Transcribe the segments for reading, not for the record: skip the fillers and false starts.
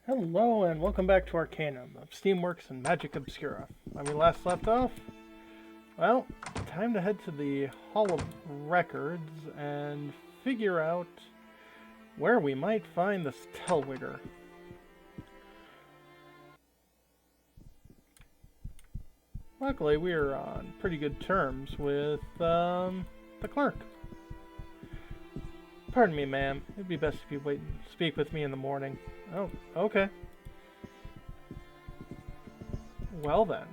Hello and welcome back to Arcanum of Steamworks and Magic Obscura. When we last left off, well, time to head to the Hall of Records and figure out where we might find this Telwigger. Luckily, we are on pretty good terms with the clerk. Pardon me, ma'am. It'd be best if you wait and speak with me in the morning. Oh, okay. Well then.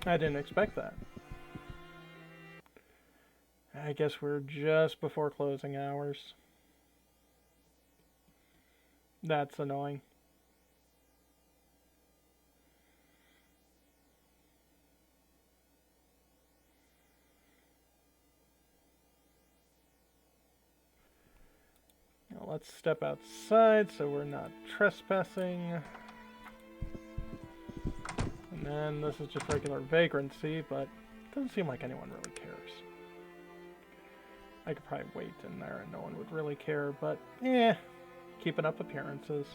I didn't expect that. I guess we're just before closing hours. That's annoying. Now let's step outside so we're not trespassing. And then this is just regular vagrancy, but it doesn't seem like anyone really cares. I could probably wait in there and no one would really care, but keeping up appearances.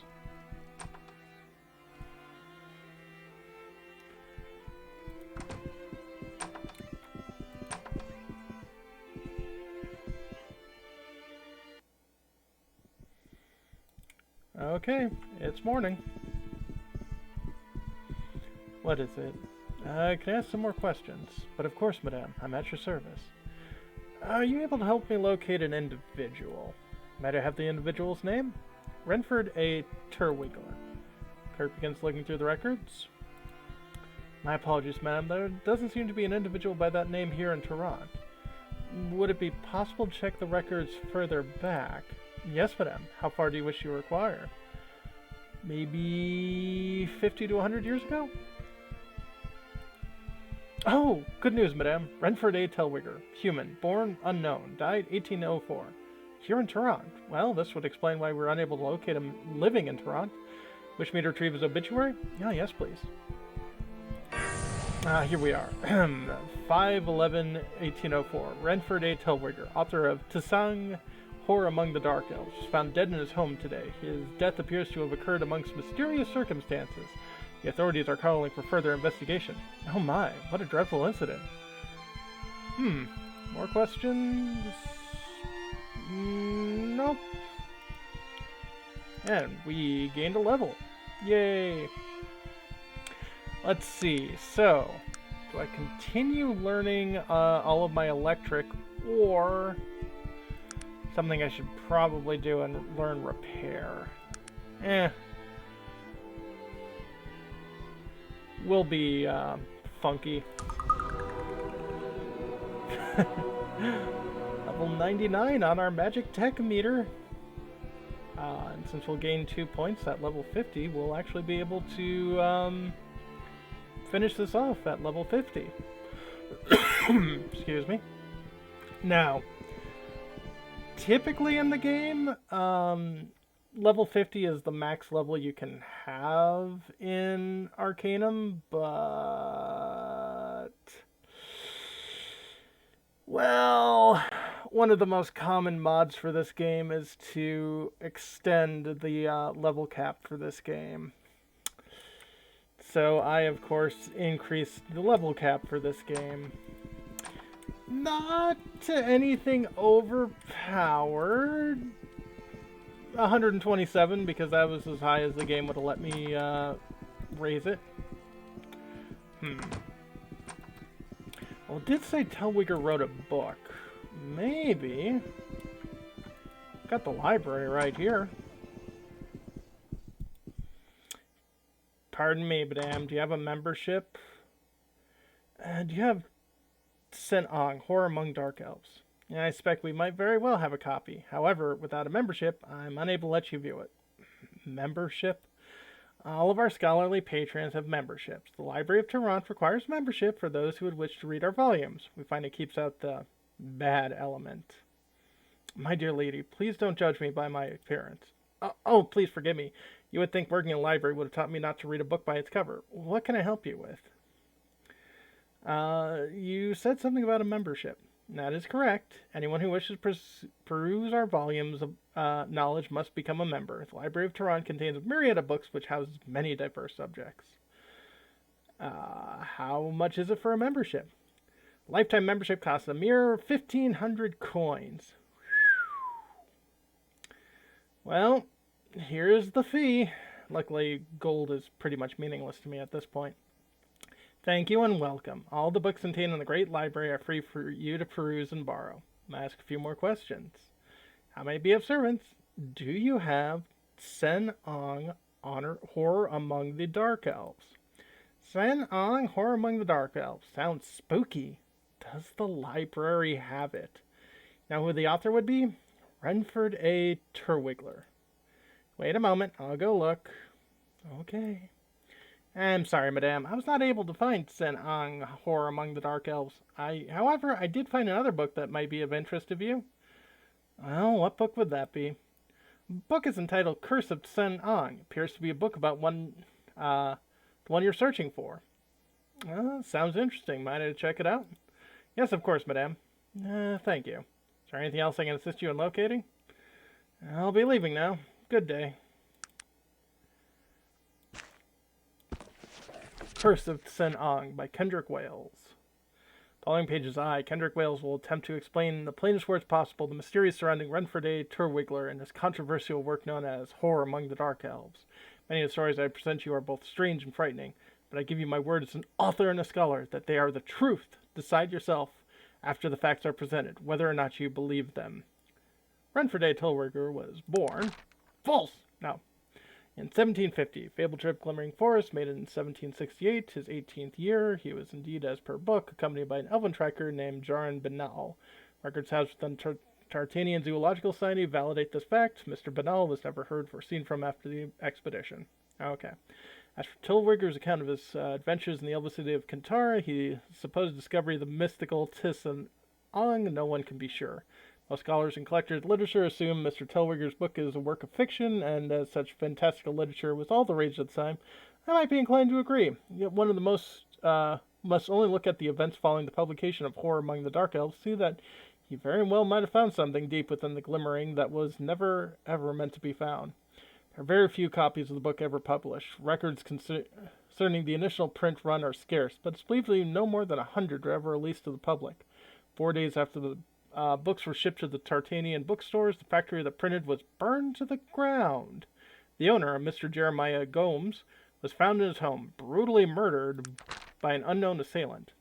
Okay, it's morning. What is it? I can ask some more questions, but of course, madame, I'm at your service. Are you able to help me locate an individual? Might I have the individual's name? Renford A. Terwigler. Kirk begins looking through the records. My apologies, madam. There doesn't seem to be an individual by that name here in Toronto. Would it be possible to check the records further back? Yes, madam. How far do you wish you require? Maybe 50 to 100 years ago? Oh, good news, madame. Renford A. Telwigger, human, born unknown, died 1804. Here in Toronto. Well, this would explain why we're unable to locate him living in Toronto. Wish me to retrieve his obituary? Oh, yes, please. Here we are. 5/11/1804. Renford A. Telwigger, author of Tsang Horror Among the Dark Elves, was found dead in his home today. His death appears to have occurred amongst mysterious circumstances. The authorities are calling for further investigation. Oh my, what a dreadful incident. More questions? Nope. And we gained a level. Yay. Let's see, so, do I continue learning all of my electric, or something I should probably do and learn repair? Will be funky. Level 99 on our magic tech meter. And since we'll gain 2 points at level 50, we'll actually be able to finish this off at level 50. Excuse me. Now, typically in the game, level 50 is the max level you can have in Arcanum, but... well, one of the most common mods for this game is to extend the level cap for this game. So I, of course, increased the level cap for this game. Not to anything overpowered. 127, because that was as high as the game would have let me raise it. Well, it did say Telwigger wrote a book. Maybe. Got the library right here. Pardon me, madame. Do you have a membership? Do you have Sen Ong, Horror Among Dark Elves? I expect we might very well have a copy. However, without a membership, I'm unable to let you view it. Membership? All of our scholarly patrons have memberships. The Library of Toronto requires membership for those who would wish to read our volumes. We find it keeps out the bad element. My dear lady, please don't judge me by my appearance. Oh, please forgive me. You would think working in a library would have taught me not to read a book by its cover. What can I help you with? You said something about a membership. That is correct. Anyone who wishes to peruse our volumes of knowledge must become a member. The Library of Tehran contains a myriad of books which houses many diverse subjects. How much is it for a membership? Lifetime membership costs a mere 1,500 coins. Well, here's the fee. Luckily, gold is pretty much meaningless to me at this point. Thank you and welcome. All the books contained in the Great Library are free for you to peruse and borrow. I'll ask a few more questions. How may I be of servants? Do you have Sen Ong Horror Among the Dark Elves? Sen Ong Horror Among the Dark Elves. Sounds spooky. Does the library have it? Now who the author would be? Renford A. Terwigler. Wait a moment, I'll go look. Okay. I'm sorry, madame. I was not able to find Sen Ong Horror Among the Dark Elves. However, I did find another book that might be of interest to you. Well, what book would that be? The book is entitled Curse of Sen Ong. It appears to be a book about the one you're searching for. Sounds interesting. Might I check it out? Yes, of course, madame. Thank you. Is there anything else I can assist you in locating? I'll be leaving now. Good day. Curse of Sen Ong by Kendrick Wales. Following pages Kendrick Wales will attempt to explain in the plainest words possible the mysteries surrounding Renford A. Terwigler and his controversial work known as Horror Among the Dark Elves. Many of the stories I present you are both strange and frightening, but I give you my word as an author and a scholar that they are the truth. Decide yourself after the facts are presented, whether or not you believe them. Renford A. Terwigler was born... False! No. In 1750, Fable Trip Glimmering Forest, made in 1768, his 18th year, he was indeed, as per book, accompanied by an elven tracker named Jaran Banal. Records housed within Tartanian Zoological Society validate this fact. Mr. Banal was never heard or seen from after the expedition. Okay. As for Terwigler's account of his adventures in the elven city of Kantara, his supposed discovery of the mystical Tisan Ong, no one can be sure. Most scholars and collectors of literature assume Mr. Terwigler's book is a work of fiction, and as such fantastical literature was all the rage at the time, I might be inclined to agree. Yet one of the most must only look at the events following the publication of Horror Among the Dark Elves to see that he very well might have found something deep within the glimmering that was never ever meant to be found. There are very few copies of the book ever published. Records concerning the initial print run are scarce, but it's believed that no more than 100 were ever released to the public. 4 days after the books were shipped to the Tartanian bookstores, the factory that printed was burned to the ground. The owner, Mr. Jeremiah Gomes, was found in his home, brutally murdered by an unknown assailant.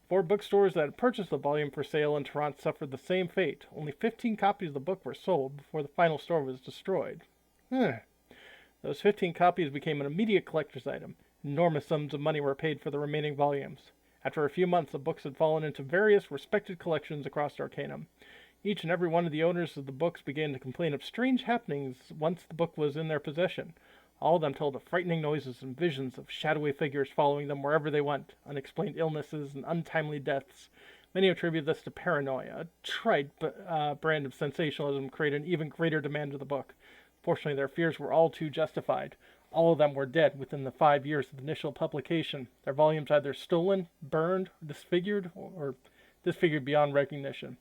4 bookstores that had purchased the volume for sale in Toronto suffered the same fate. Only 15 copies of the book were sold before the final store was destroyed. Those 15 copies became an immediate collector's item. Enormous sums of money were paid for the remaining volumes. After a few months, the books had fallen into various respected collections across Arcanum. Each and every one of the owners of the books began to complain of strange happenings once the book was in their possession. All of them told of frightening noises and visions of shadowy figures following them wherever they went, unexplained illnesses and untimely deaths. Many attribute this to paranoia, a trite brand of sensationalism created an even greater demand of the book. Fortunately, their fears were all too justified. All of them were dead within the 5 years of the initial publication, their volumes either stolen, burned, disfigured, or disfigured beyond recognition.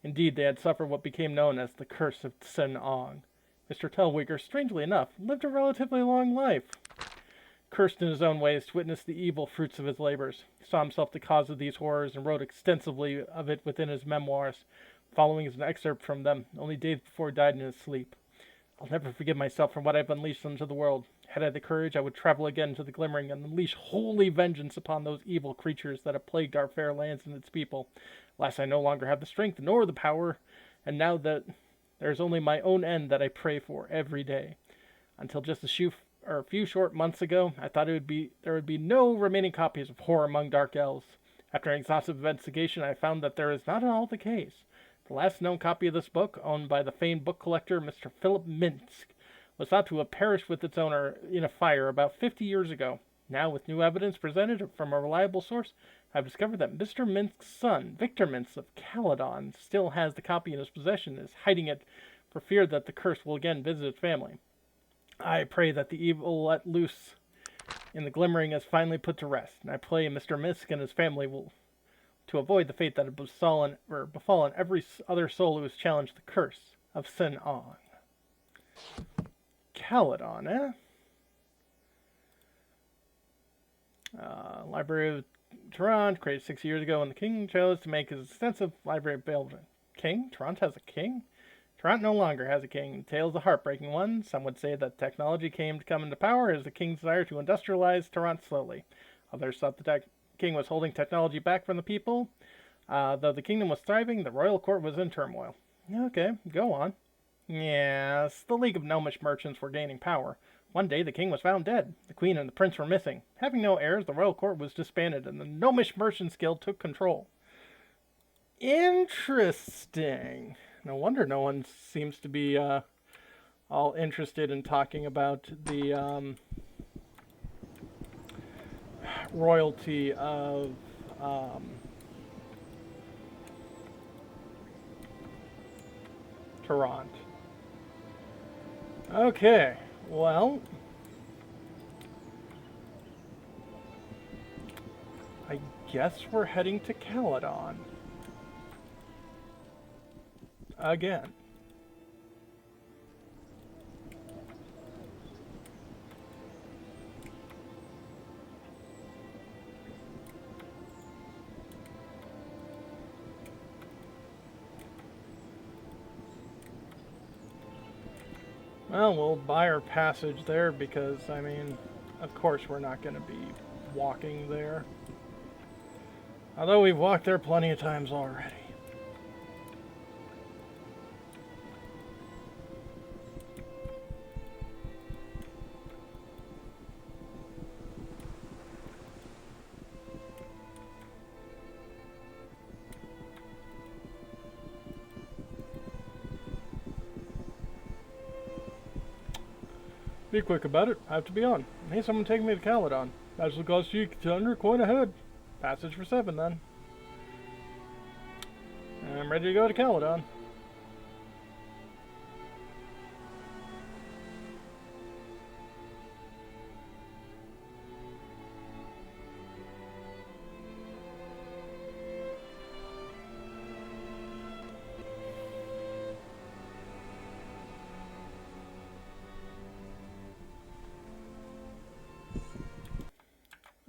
Indeed, they had suffered what became known as the Curse of Sen Ong. Mr. Terwigler, strangely enough, lived a relatively long life. Cursed in his own ways to witness the evil fruits of his labors, he saw himself the cause of these horrors and wrote extensively of it within his memoirs. Following is an excerpt from them, only days before he died in his sleep. I'll never forgive myself for what I've unleashed into the world. Had I the courage, I would travel again to the Glimmering and unleash holy vengeance upon those evil creatures that have plagued our fair lands and its people. Alas, I no longer have the strength nor the power, and now that there is only my own end that I pray for every day. Until just a few short months ago, I thought there would be no remaining copies of Horror Among Dark Elves. After an exhaustive investigation, I found that there is not at all the case. The last known copy of this book, owned by the famed book collector Mr. Philip Minsk, was thought to have perished with its owner in a fire about 50 years ago. Now, with new evidence presented from a reliable source, I've discovered that Mr. Minsk's son, Victor Minsk of Caledon, still has the copy in his possession and is hiding it for fear that the curse will again visit his family. I pray that the evil let loose in the Glimmering is finally put to rest, and I pray Mr. Minsk and his family will to avoid the fate that had befallen every other soul who has challenged the curse of Sin On. Caledon, eh? Library of Toronto, created 6 years ago when the king chose to make his extensive library building. King? Toronto has a king? Toronto no longer has a king. The tale is a heartbreaking one. Some would say that technology came to come into power as the king's desire to industrialize Toronto slowly. Others thought the king was holding technology back from the people. Though the kingdom was thriving, the royal court was in turmoil. Okay, go on. Yes, the League of Gnomish Merchants were gaining power. One day the king was found dead. The queen and the prince were missing. Having no heirs, the royal court was disbanded, and the Gnomish Merchants Guild took control. Interesting. No wonder no one seems to be all interested in talking about the royalty of Toronto. Okay, well, I guess we're heading to Caledon. Again. Well, we'll buy our passage there because, I mean, of course we're not going to be walking there. Although we've walked there plenty of times already. Be quick about it. I have to be on. Hey, someone take me to Caledon. That's the cost you under coin ahead. Passage for 7 then. I'm ready to go to Caledon.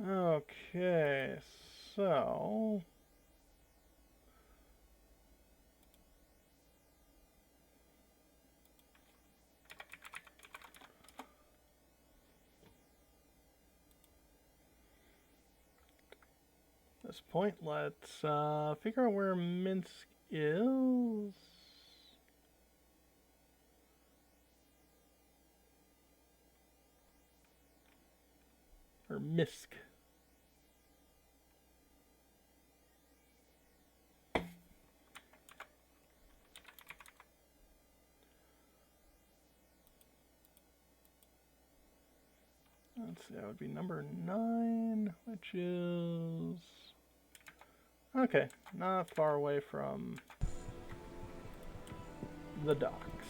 Okay, so at this point, let's figure out where Minsk is. Or Misk. Let's see, that would be number 9, which is... Okay, not far away from the docks.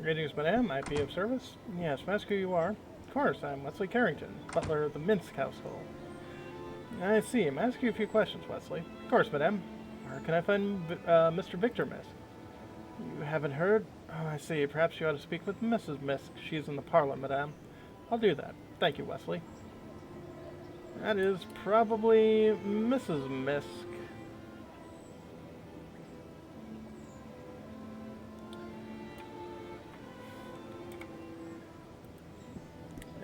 Greetings, madame. Might be of service? Yes, ask who you are. Of course, I'm Wesley Carrington, butler of the Minsk household. I see. I'm asking you a few questions, Wesley. Of course, madame. Where can I find Mr. Victor Misk? You haven't heard? Oh, I see. Perhaps you ought to speak with Mrs. Misk. She's in the parlor, madame. I'll do that. Thank you, Wesley. That is probably Mrs. Misk.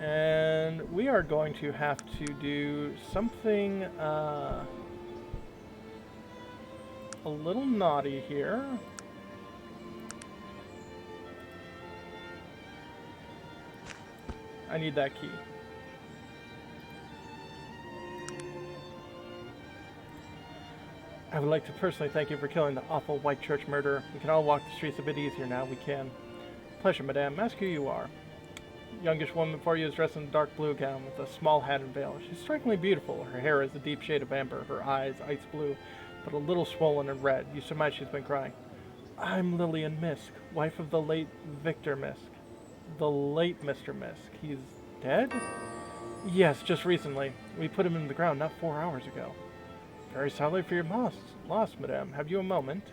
And we are going to have to do something a little naughty here. I need that key. I would like to personally thank you for killing the awful White Church murderer. We can all walk the streets a bit easier now. We can. Pleasure, madame. Ask who you are. The youngish woman before you is dressed in a dark blue gown with a small hat and veil. She's strikingly beautiful. Her hair is a deep shade of amber, her eyes ice blue, but a little swollen and red. You surmise she's been crying. I'm Lillian Misk, wife of the late Victor Misk. The late Mr. Misk. He's dead? Yes, just recently. We put him in the ground not 4 hours ago. Very sorry for your loss, madame. Have you a moment?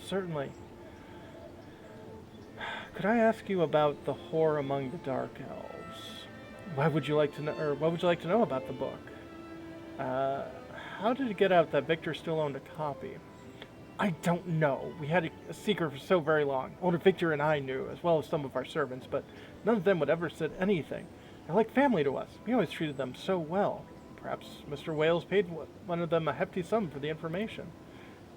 Certainly. Could I ask you about the whore among the dark elves? Why would you like to know, or what would you like to know about the book? How did it get out that Victor still owned a copy? I don't know. We had a secret for so very long. Only Victor and I knew, as well as some of our servants, but none of them would ever said anything. They're like family to us. We always treated them so well. Perhaps Mr. Wales paid one of them a hefty sum for the information.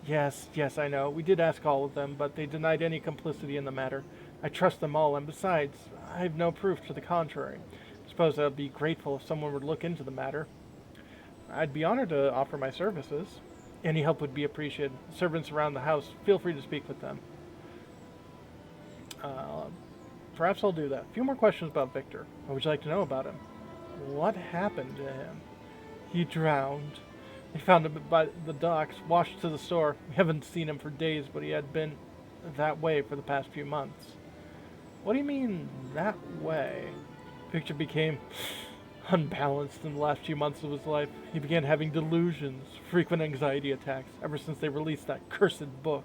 Yes, I know. We did ask all of them, but they denied any complicity in the matter. I trust them all, and besides, I have no proof to the contrary. I suppose I'd be grateful if someone would look into the matter. I'd be honored to offer my services. Any help would be appreciated. Servants around the house, feel free to speak with them. Perhaps I'll do that. A few more questions about Victor. What would you like to know about him? What happened to him? He drowned. They found him by the docks, washed to the store. We haven't seen him for days, but he had been that way for the past few months. What do you mean, that way? Victor became unbalanced in the last few months of his life. He began having delusions, frequent anxiety attacks, ever since they released that cursed book.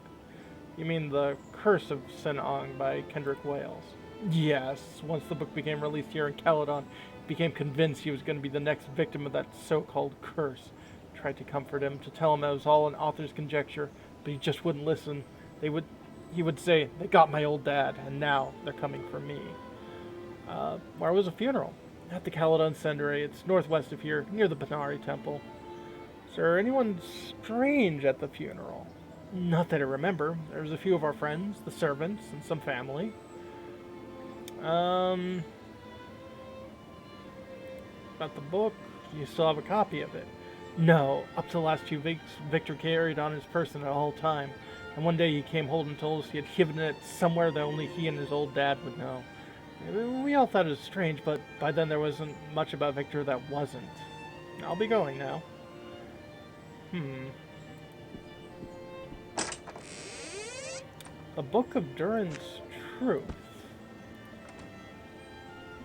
You mean the Curse of Sin-Ong by Kendrick Wales? Yes, once the book became released here in Caledon, he became convinced he was going to be the next victim of that so-called curse. I tried to comfort him, to tell him it was all an author's conjecture, but he just wouldn't listen. He would say, they got my old dad, and now they're coming for me. Where was the funeral? At the Caledon Cendere. It's northwest of here, near the Panari Temple. Is there anyone strange at the funeral? Not that I remember. There was a few of our friends, the servants, and some family. About the book, you still have a copy of it? No. Up to the last 2 weeks, Victor carried on his person at all time. And one day he came home and told us he had hidden it somewhere that only he and his old dad would know. We all thought it was strange, but by then there wasn't much about Victor that wasn't. I'll be going now. A Book of Durin's Truth.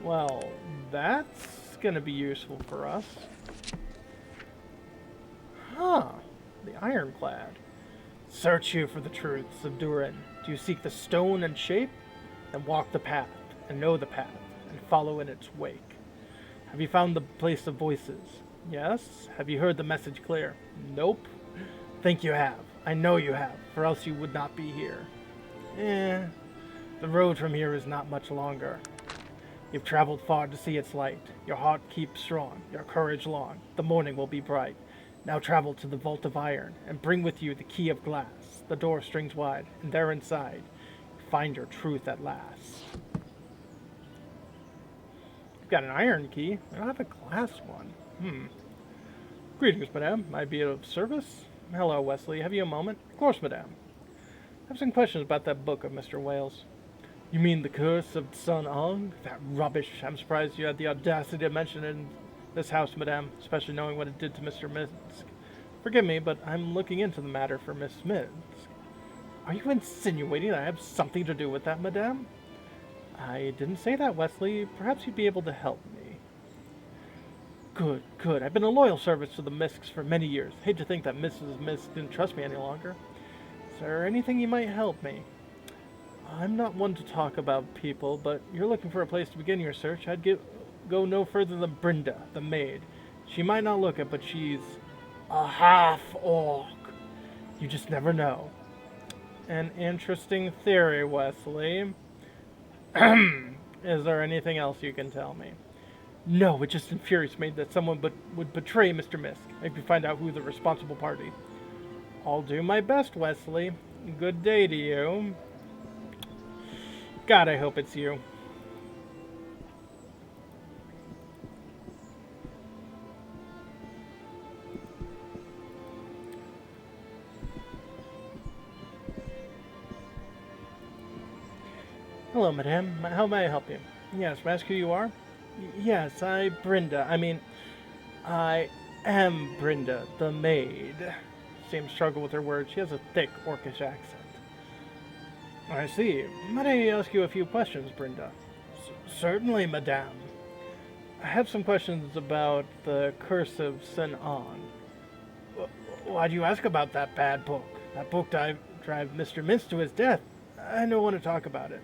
Well, that's gonna be useful for us. The Ironclad. Search you for the truths of Durin. Do you seek the stone and shape? Then walk the path, and know the path, and follow in its wake. Have you found the place of voices? Yes. Have you heard the message clear? Nope. Think you have. I know you have, for else you would not be here. The road from here is not much longer. You've traveled far to see its light. Your heart keeps strong, your courage long. The morning will be bright. Now travel to the vault of iron, and bring with you the key of glass, the door strings wide, and there inside, find your truth at last. You've got an iron key. I don't have a glass one. Greetings, madame. Might I be of service? Hello, Wesley. Have you a moment? Of course, madame. I have some questions about that book of Mr. Wales. You mean the Curse of Sin-Ong? That rubbish. I'm surprised you had the audacity to mention it in this house, madame, especially knowing what it did to Mr. Misk. Forgive me, but I'm looking into the matter for Miss Misk. Are you insinuating I have something to do with that, madame? I didn't say that, Wesley. Perhaps you'd be able to help me. Good. I've been a loyal servant to the Misks for many years. Hate to think that Mrs. Misk didn't trust me any longer. Is there anything you might help me? I'm not one to talk about people, but you're looking for a place to begin your search. I'd go no further than Brenda, the maid. She might not look it, but she's a half-orc. You just never know. An interesting theory, Wesley. Is there anything else you can tell me? No, it just infuriates me that someone would betray Mr. Misk. Maybe find out who the responsible party. I'll do my best, Wesley. Good day to you. God, I hope it's you. Hello, madame. How may I help you? Yes, may I ask who you are? Yes, I am Brenda, the maid. Seems to struggle with her words. She has a thick, orcish accent. I see. Might I ask you a few questions, Brenda? Certainly, madame. I have some questions about the Curse of St. Anne. Why do you ask about that bad book? That book drive Mr. Mintz to his death. I don't want to talk about it.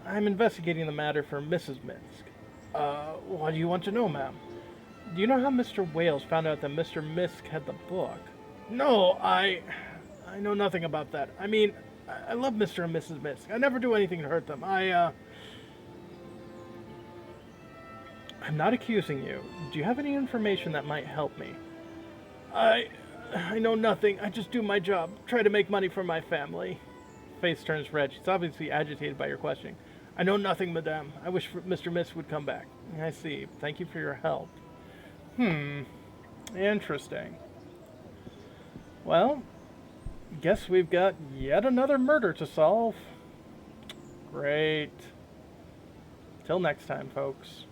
I'm investigating the matter for Mrs. Minsk. What do you want to know, ma'am? Do you know how Mr. Wales found out that Mr. Misk had the book? No, I know nothing about that. I love Mr. and Mrs. Misk. I never do anything to hurt them. I'm not accusing you. Do you have any information that might help me? I know nothing. I just do my job. Try to make money for my family. Face turns red. She's obviously agitated by your questioning. I know nothing, madame. I wish Mr. Misk would come back. I see. Thank you for your help. Interesting. Well, guess we've got yet another murder to solve. Great. Till next time, folks.